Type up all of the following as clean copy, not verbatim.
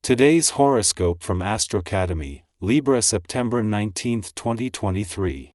Today's horoscope from Astrocademy, Libra September 19, 2023.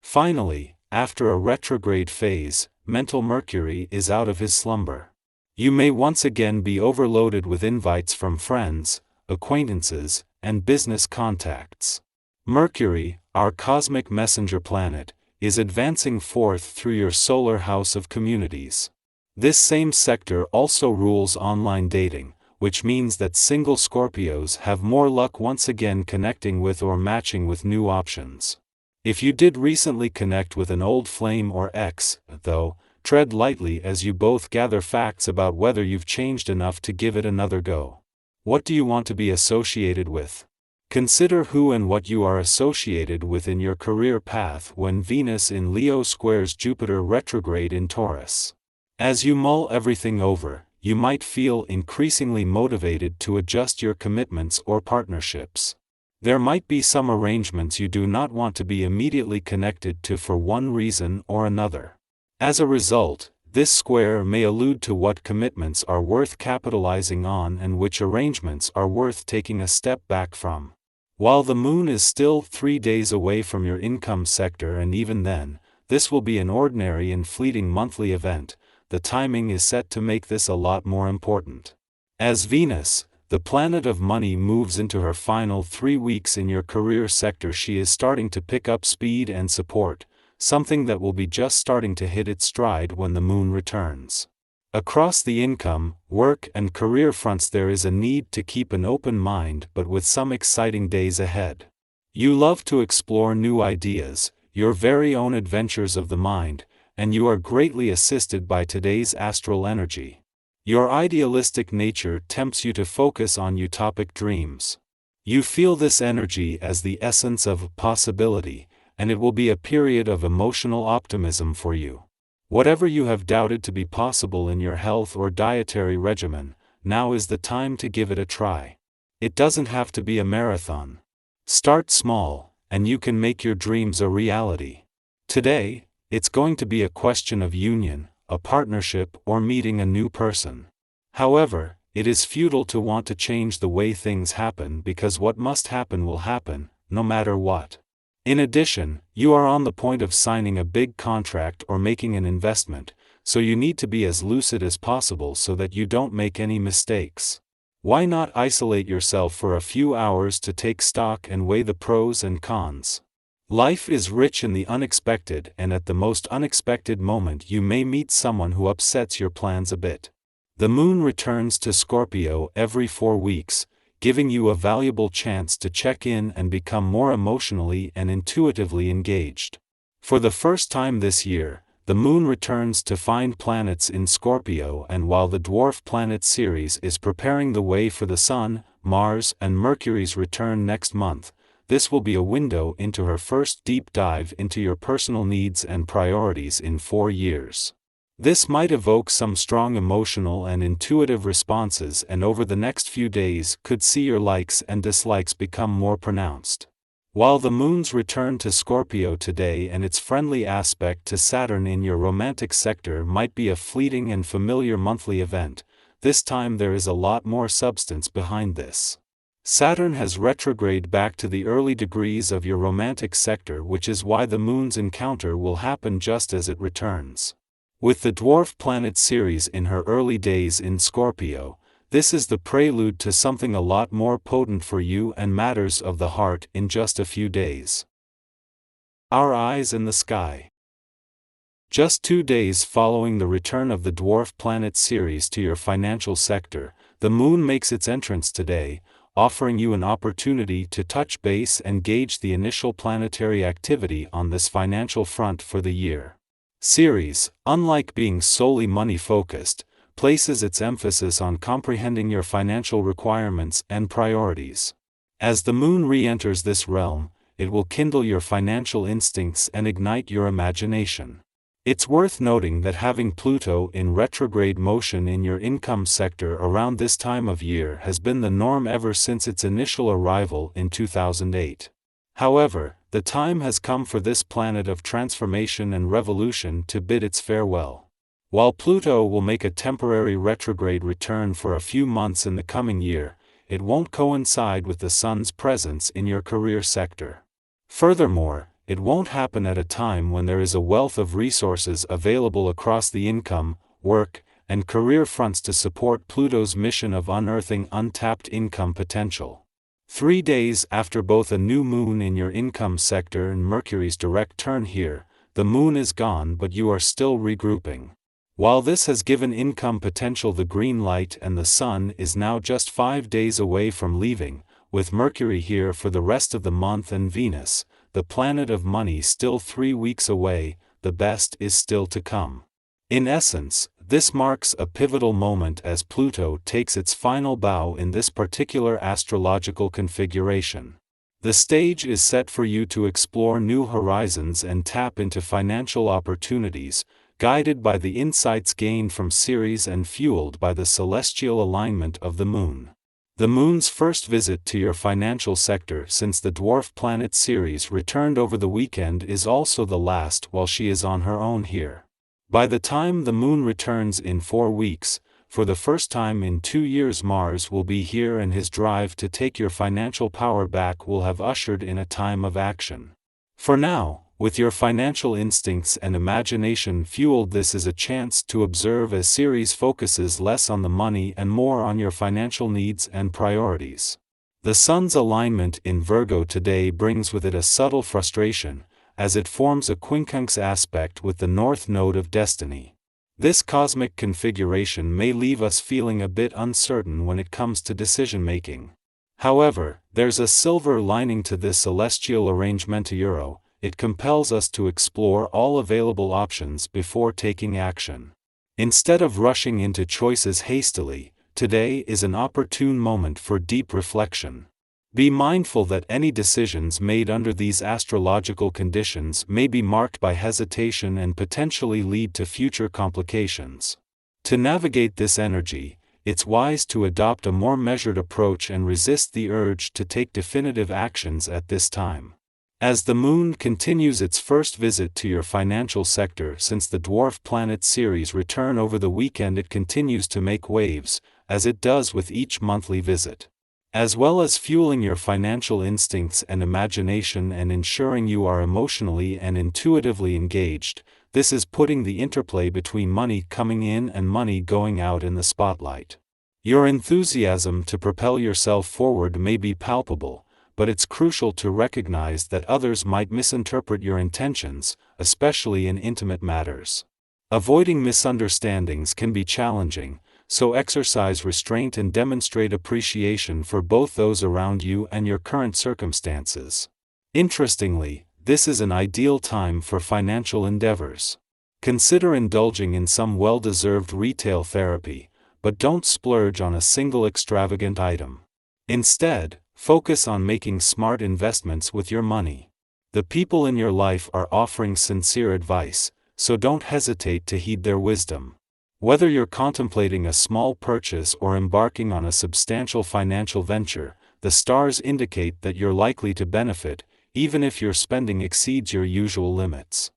Finally, after a retrograde phase, mental Mercury is out of his slumber. You may once again be overloaded with invites from friends, acquaintances, and business contacts. Mercury, our cosmic messenger planet, is advancing forth through your solar house of communities. This same sector also rules online dating, which means that single Scorpios have more luck once again connecting with or matching with new options. If you did recently connect with an old flame or ex, though, tread lightly as you both gather facts about whether you've changed enough to give it another go. What do you want to be associated with? Consider who and what you are associated with in your career path when Venus in Leo squares Jupiter retrograde in Taurus. As you mull everything over, you might feel increasingly motivated to adjust your commitments or partnerships. There might be some arrangements you do not want to be immediately connected to for one reason or another. As a result, this square may allude to what commitments are worth capitalizing on and which arrangements are worth taking a step back from. While the moon is still 3 days away from your income sector, and even then, this will be an ordinary and fleeting monthly event, the timing is set to make this a lot more important. As Venus, the planet of money, moves into her final 3 weeks in your career sector, she is starting to pick up speed and support, something that will be just starting to hit its stride when the moon returns. Across the income, work, and career fronts there is a need to keep an open mind, but with some exciting days ahead. You love to explore new ideas, your very own adventures of the mind, and you are greatly assisted by today's astral energy. Your idealistic nature tempts you to focus on utopic dreams. You feel this energy as the essence of possibility, and it will be a period of emotional optimism for you. Whatever you have doubted to be possible in your health or dietary regimen, now is the time to give it a try. It doesn't have to be a marathon. Start small, and you can make your dreams a reality. Today, it's going to be a question of union, a partnership, or meeting a new person. However, it is futile to want to change the way things happen, because what must happen will happen, no matter what. In addition, you are on the point of signing a big contract or making an investment, so you need to be as lucid as possible so that you don't make any mistakes. Why not isolate yourself for a few hours to take stock and weigh the pros and cons? Life is rich in the unexpected, and at the most unexpected moment you may meet someone who upsets your plans a bit. The moon returns to Scorpio every 4 weeks, giving you a valuable chance to check in and become more emotionally and intuitively engaged. For the first time this year, the moon returns to find planets in Scorpio, and while the dwarf planet Ceres is preparing the way for the Sun, Mars, and Mercury's return next month, this will be a window into her first deep dive into your personal needs and priorities in 4 years. This might evoke some strong emotional and intuitive responses, and over the next few days could see your likes and dislikes become more pronounced. While the moon's return to Scorpio today and its friendly aspect to Saturn in your romantic sector might be a fleeting and familiar monthly event, this time there is a lot more substance behind this. Saturn has retrograded back to the early degrees of your romantic sector, which is why the moon's encounter will happen just as it returns. With the dwarf planet Ceres in her early days in Scorpio, this is the prelude to something a lot more potent for you and matters of the heart in just a few days. Our eyes in the sky. Just 2 days following the return of the dwarf planet Ceres to your financial sector, the moon makes its entrance today, offering you an opportunity to touch base and gauge the initial planetary activity on this financial front for the year. Ceres, unlike being solely money-focused, places its emphasis on comprehending your financial requirements and priorities. As the moon re-enters this realm, it will kindle your financial instincts and ignite your imagination. It's worth noting that having Pluto in retrograde motion in your income sector around this time of year has been the norm ever since its initial arrival in 2008. However, the time has come for this planet of transformation and revolution to bid its farewell. While Pluto will make a temporary retrograde return for a few months in the coming year, it won't coincide with the Sun's presence in your career sector. Furthermore, it won't happen at a time when there is a wealth of resources available across the income, work, and career fronts to support Pluto's mission of unearthing untapped income potential. 3 days after both a new moon in your income sector and Mercury's direct turn here, the moon is gone but you are still regrouping. While this has given income potential the green light and the Sun is now just 5 days away from leaving, with Mercury here for the rest of the month and Venus, the planet of money, still 3 weeks away, the best is still to come. In essence, this marks a pivotal moment as Pluto takes its final bow in this particular astrological configuration. The stage is set for you to explore new horizons and tap into financial opportunities, guided by the insights gained from Ceres and fueled by the celestial alignment of the Moon. The Moon's first visit to your financial sector since the dwarf planet Ceres returned over the weekend is also the last while she is on her own here. By the time the Moon returns in 4 weeks, for the first time in 2 years Mars will be here and his drive to take your financial power back will have ushered in a time of action. For now, with your financial instincts and imagination fueled, this is a chance to observe as Ceres focuses less on the money and more on your financial needs and priorities. The Sun's alignment in Virgo today brings with it a subtle frustration, as it forms a quincunx aspect with the North Node of Destiny. This cosmic configuration may leave us feeling a bit uncertain when it comes to decision-making. However, there's a silver lining to this celestial arrangement. It compels us to explore all available options before taking action. Instead of rushing into choices hastily, today is an opportune moment for deep reflection. Be mindful that any decisions made under these astrological conditions may be marked by hesitation and potentially lead to future complications. To navigate this energy, it's wise to adopt a more measured approach and resist the urge to take definitive actions at this time. As the Moon continues its first visit to your financial sector since the dwarf planet Ceres' return over the weekend, it continues to make waves, as it does with each monthly visit. As well as fueling your financial instincts and imagination and ensuring you are emotionally and intuitively engaged, this is putting the interplay between money coming in and money going out in the spotlight. Your enthusiasm to propel yourself forward may be palpable, but it's crucial to recognize that others might misinterpret your intentions, especially in intimate matters. Avoiding misunderstandings can be challenging, so exercise restraint and demonstrate appreciation for both those around you and your current circumstances. Interestingly, this is an ideal time for financial endeavors. Consider indulging in some well-deserved retail therapy, but don't splurge on a single extravagant item. Instead, focus on making smart investments with your money. The people in your life are offering sincere advice, so don't hesitate to heed their wisdom. Whether you're contemplating a small purchase or embarking on a substantial financial venture, the stars indicate that you're likely to benefit, even if your spending exceeds your usual limits.